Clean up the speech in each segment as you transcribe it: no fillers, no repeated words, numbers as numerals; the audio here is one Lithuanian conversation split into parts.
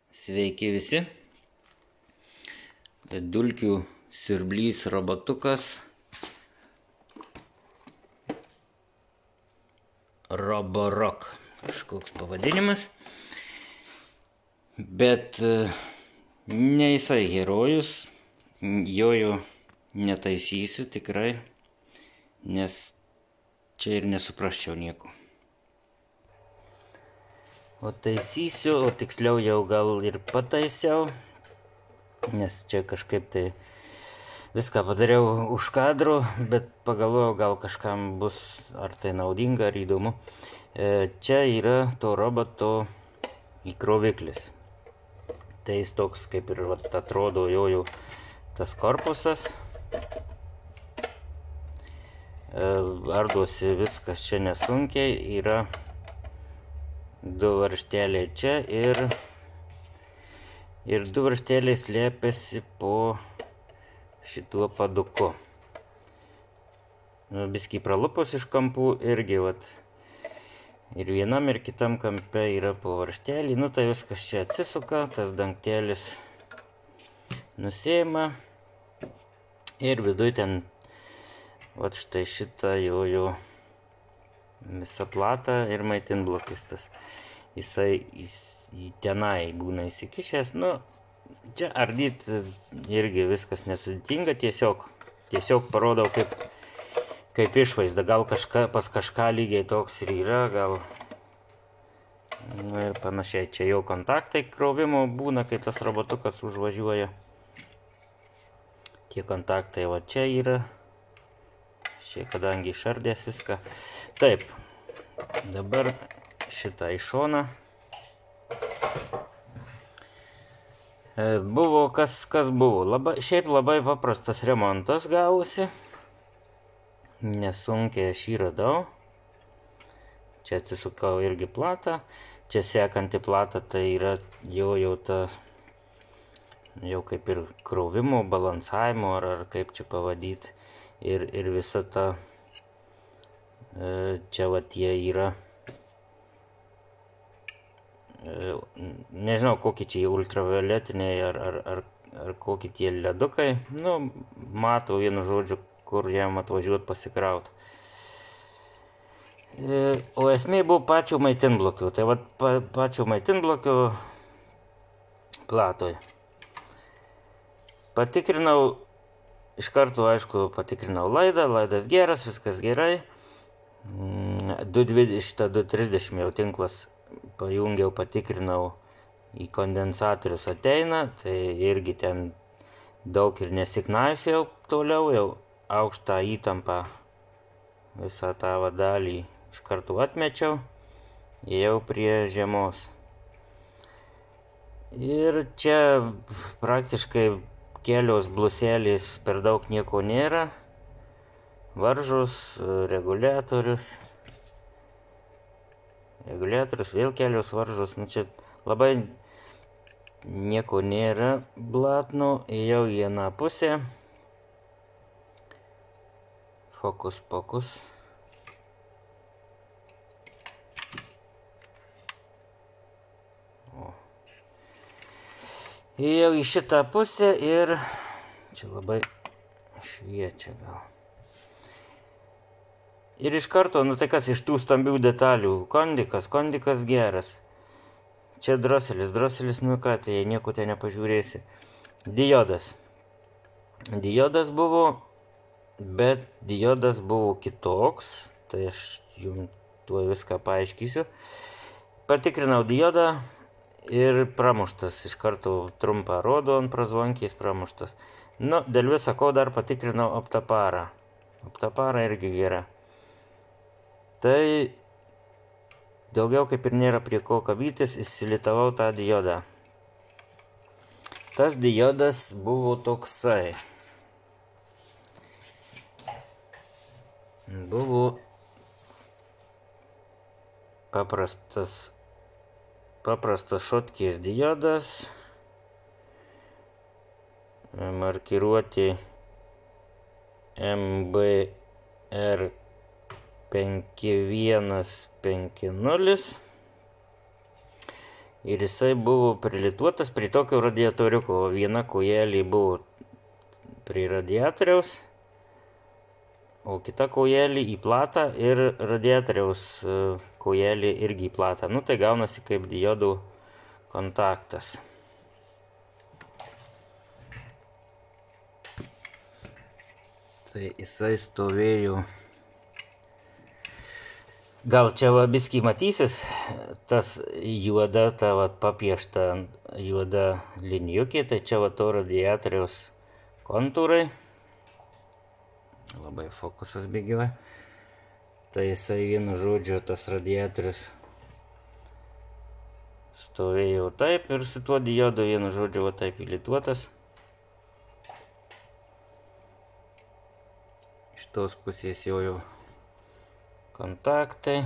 Sveiki visi. Dulkių siurblys robotukas. Roborock kažkoks pavadinimas. Bet ne jisai herojus. Jojo netaisysiu tikrai, nes čia ir nesuprasčiau nieko. O taisysiu, o tiksliau jau gal ir pataisiau, nes čia kažkaip tai viską padariau už kadro, bet pagalvojau, gal kažkam bus ar tai naudinga, ar įdomu. Čia yra to roboto įkroviklis. Tai jis toks kaip ir atrodo jojo tas korpusas. Ardosi viskas čia nesunkiai, yra du varžteliai čia ir du varžteliai slėpėsi po šituo paduku. Biskį pralupus iš kampų irgi ir vienam ir kitam kampe yra po varžtelį. Tai viskas čia atsisuka, tas dangtelis nusiima ir viduj ten štai šitą jojo visą platą ir maitinblokis tas. Jisai tenai būna įsikišęs. Čia ardyt irgi viskas nesudėtinga, tiesiog parodau kaip išvaizda. Gal pas kažką lygiai toks ir yra, gal ir panašiai. Čia jau kontaktai krovimo būna, kai tas robotukas užvažiuoja. Tie kontaktai čia yra. Čia kadangi išardės viską. Taip, dabar šitą į šoną. Buvo kas buvo. Šiaip labai paprastas remontas gavosi. Nesunkiai aš jį radau. Čia atsisukau irgi platą. Čia sekanti plata tai yra jau kaip ir krovimo, balansavimo ar kaip čia pavadyti. Ir visa ta, čia jie yra, nežinau, kokie čia ultravioletiniai ar kokie tie ledukai. Matau vienu žodžiu, kur jam atvažiuot pasikraut. O esmė buvo pačio maitinblokio. Tai pačio maitinblokio platoj. Patikrinau. Iš karto, aišku, patikrinau laidas geras, viskas gerai. 230 jau tinklas pajungiau, patikrinau, į kondensatorius ateina, tai irgi ten daug ir nesiknaisiau toliau, jau aukštą įtampą visą tą dalį iš karto atmečiau, jau prie žemos. Ir čia praktiškai kelios bluselės, per daug nieko nėra. Varžos, reguliatorius, vėl kelios varžos. Čia labai nieko nėra blatno. Jau į vieną pusę. Fokus. Jau į šitą pusę ir čia labai šviečia gal. Ir iš karto, tai kas iš tų stambių detalių? Kondikas geras. Čia droselis, tai nieko ten nepažiūrėsi. Diodas buvo, bet diodas buvo kitoks. Tai aš jums tuo viską paaiškysiu. Patikrinau diodą. Ir pramuštas, iš karto trumpą rodo ant prazvankiais pramuštas. Dėl viso ko dar patikrinau optaparą. Optapara irgi gera. Tai daugiau kaip ir nėra prie ko kabytis, įsilitavau tą diodą. Tas diodas buvo toksai. Buvo paprastas šotkės diodas, markiruoti MBR5150 Ir jisai buvo prilituotas prie tokio radiatoriuko. Viena kojelė buvo prie radiatoriaus, o kita kojelė į platą ir radiatoriaus kojelė irgi į platą. Nu, tai gaunasi kaip diodų kontaktas. Tai jisai stovėjo. Gal čia va biskį matysis, tas juoda, ta va papiešta juoda linijukė, tai čia va to radiatoriaus kontūrai. Labai fokusas bėgioja. Tai jisai vienu žodžiu tas radiatorius stovėjo taip ir su tuo diodu vienu žodžiu va taip įlituotas. Iš tos pusės jau kontaktai.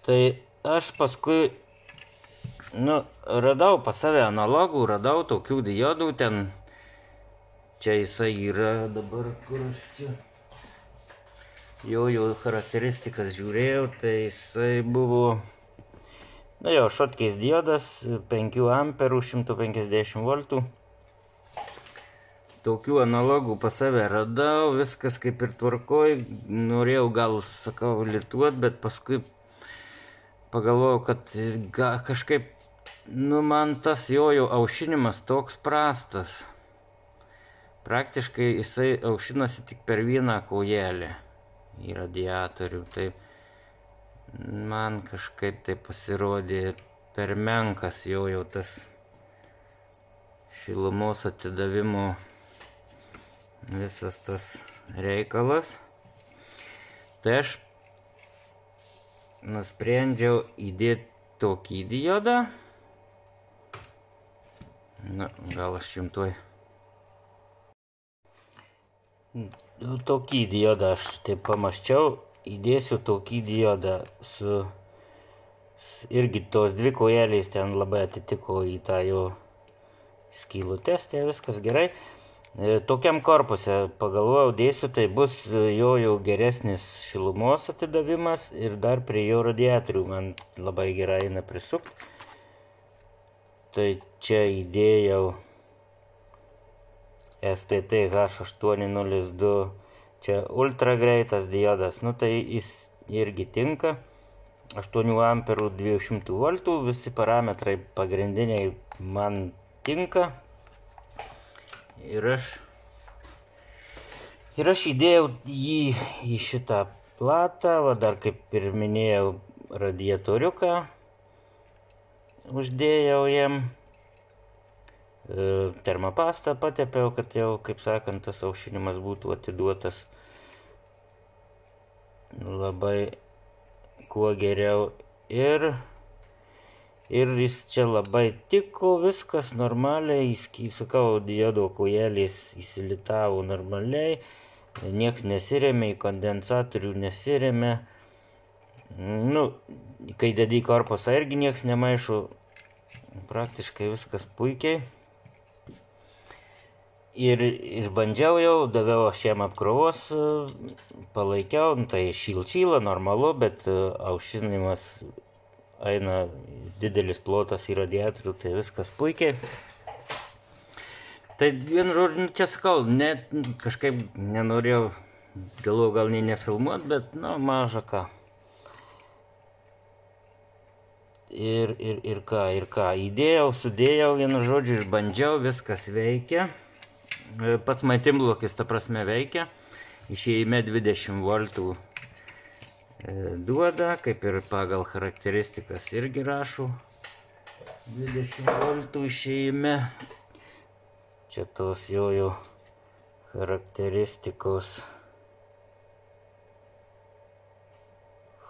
Tai aš paskui radau pas save analogų, radau tokių diodų ten. Čia jisai yra dabar, kur aš čia jo charakteristikas žiūrėjau, tai jisai buvo, šotkeis diodas, 5 amperų, 150 voltų. Tokių analogų pas save radau, viskas kaip ir tvarkoj, norėjau gal, sakau, lituot, bet paskui pagalvojau, kad kažkaip, man tas jojo aušinimas toks prastas. Praktiškai jisai aušinasi tik per vieną kojelę į radiatorių, tai man kažkaip tai pasirodė per menkas jojo tas šilumos atidavimo visas tas reikalas. Tai aš nusprendžiau įdėti tokį diodą. Gal aš jums tuoj. Tokį diodą aš taip pamaščiau, įdėsiu tokį diodą su irgi tos dvi kojelės ten labai atitiko į tą jo skylutes, tai viskas gerai. Tokiam korpuse pagalvojau dėsiu, tai bus jo geresnis šilumos atidavimas ir dar prie jo radiatorių man labai gerai eina prisukti. Tai čia įdėjau STT H802, čia ultra greitas diodas, tai jis irgi tinka, 8 amperų 200 voltų, visi parametrai pagrindiniai man tinka. Ir aš įdėjau jį į šitą platą, dar kaip ir minėjau, radiatoriuką uždėjau jam. Termopastą patepiau, kad jau, kaip sakant, tas aušinimas būtų atiduotas labai kuo geriau. Ir jis čia labai tiko, viskas normaliai, sakau, diodo kojelės įsilitavo normaliai, nieks nesirėmė, į kondensatorių nesirėmė. Kai dedi į korpusą irgi nieks nemaišo, praktiškai viskas puikiai. Ir išbandžiau jau, daviau aš jam apkrovos, palaikiau, tai šilčyla, normalu, bet aušinimas eina didelis plotas į radiatorių, tai viskas puikiai. Tai vienu žodžiu, čia sakau, kažkaip nenorėjau, galvoju gal nefilmuot, bet maža ką. Ir ką, įdėjau, sudėjau, vienu žodžiu, išbandžiau, viskas veikia. Pats maitimblokis, ta prasme, veikia. Išėjime 20 voltų duoda, kaip ir pagal charakteristikas irgi rašo. 20 voltų išėjime. Čia tos jojo charakteristikos.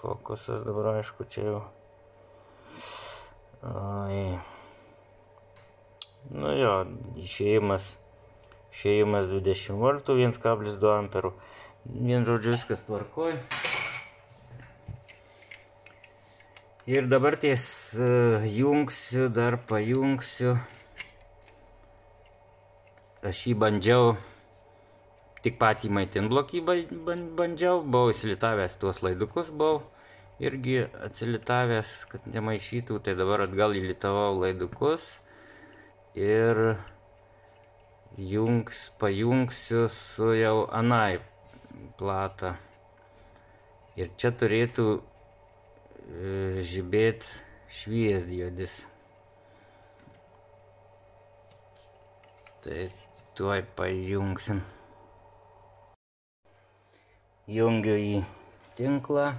Fokusas dabar, aišku, čia jau. Išėjimas 20 voltų, 1,2 amperų. Vien žodžiu, viskas tvarkoj. Ir dabar ties jungsiu, dar pajungsiu. Aš jį bandžiau, tik patį maitinblokį bandžiau, buvau įsilitavęs tuos laidukus, buvau irgi atsilitavęs, kad nemaišytų, tai dabar atgal įlitavau laidukus ir pajungsiu su jau anai plata. Ir čia turėtų žibėt šviesdiodis. Tai tuoj pajungsim. Jungiu į tinklą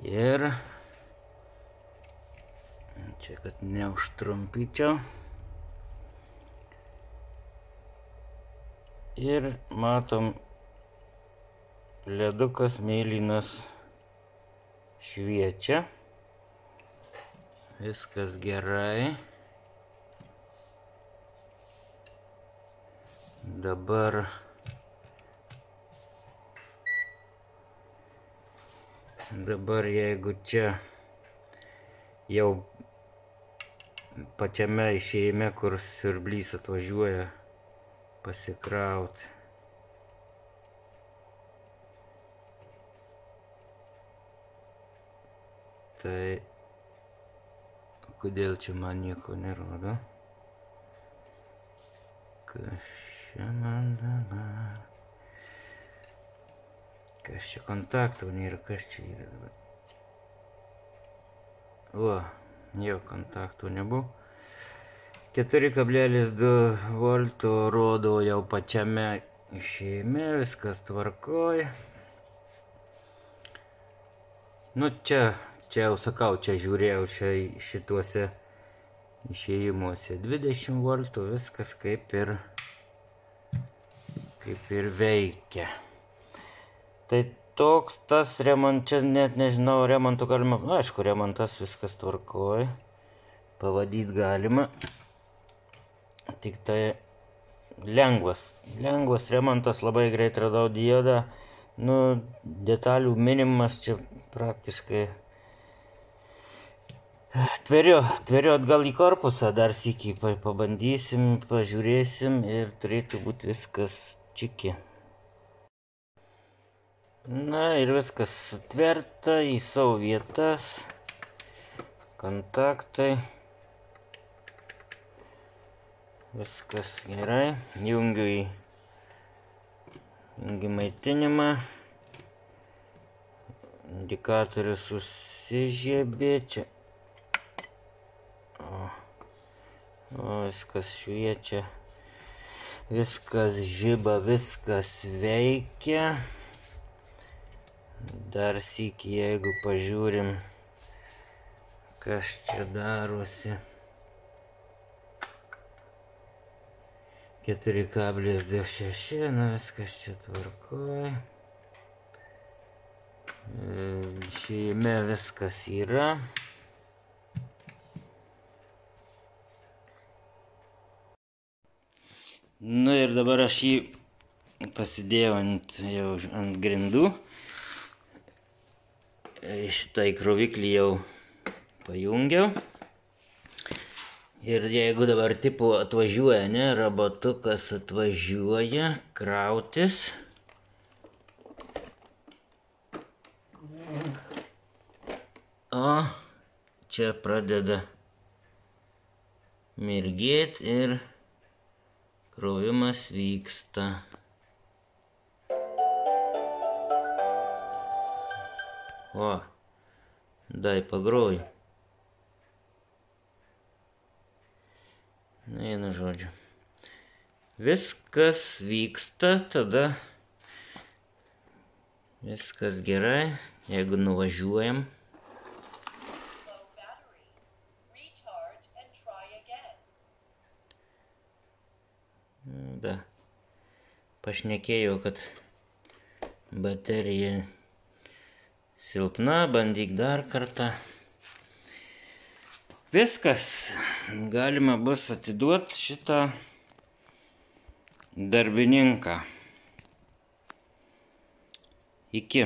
ir čia, kad neužtrumpyčiau. Ir matom, ledukas mėlynas šviečia. Viskas gerai. Dabar jeigu čia jau pačiame išėjime, kur siurblys atvažiuoja pasikrauti, tai kodėl čia man nieko nerodo? Kas čia man dabar? Kas čia kontaktų nėra? Kas čia yra dabar? O, jau kontaktų nebuvo. 4,2 voltų rodo jau pačiame išėjime, viskas tvarkoj. Nu čia jau sakau, čia žiūrėjau šituose išėjimuose 20 voltų, viskas kaip ir veikia. Tai toks tas remontas, čia net nežinau, remontų galima, aišku, remontas viskas tvarkoj, pavadyti galima, tik tai lengvas remontas, labai greit radau diodą, nu, detalių minimumas čia praktiškai. Tveriu atgal į korpusą, dar sykį pabandysim, pažiūrėsim ir turėtų būti viskas čiki. Na ir viskas sutverta į savo vietas, kontaktai, viskas gerai. Jungiu į maitinimą, indikatorius užsižiebė čia. O, viskas šviečia, viskas žiba, viskas veikia. Dar sykį, jeigu pažiūrim, kas čia darosi. 4,26, na viskas čia tvarkoj. Išėjime viskas yra. Nu ir dabar aš jį pasidėjau ant grindų. Šitą įkroviklį jau pajungiau. Ir jeigu dabar tipo atvažiuoja, ne, robotukas atvažiuoja krautis. O čia pradeda mirgėti ir krovimas vyksta. O, dai pagroju. Na, vienu žodžiu. Viskas vyksta, tada viskas gerai, jeigu nuvažiuojam. Da, pašnekėjau, kad baterija silpna, bandyk dar kartą. Viskas, galima bus atiduoti šitą darbininką. Iki.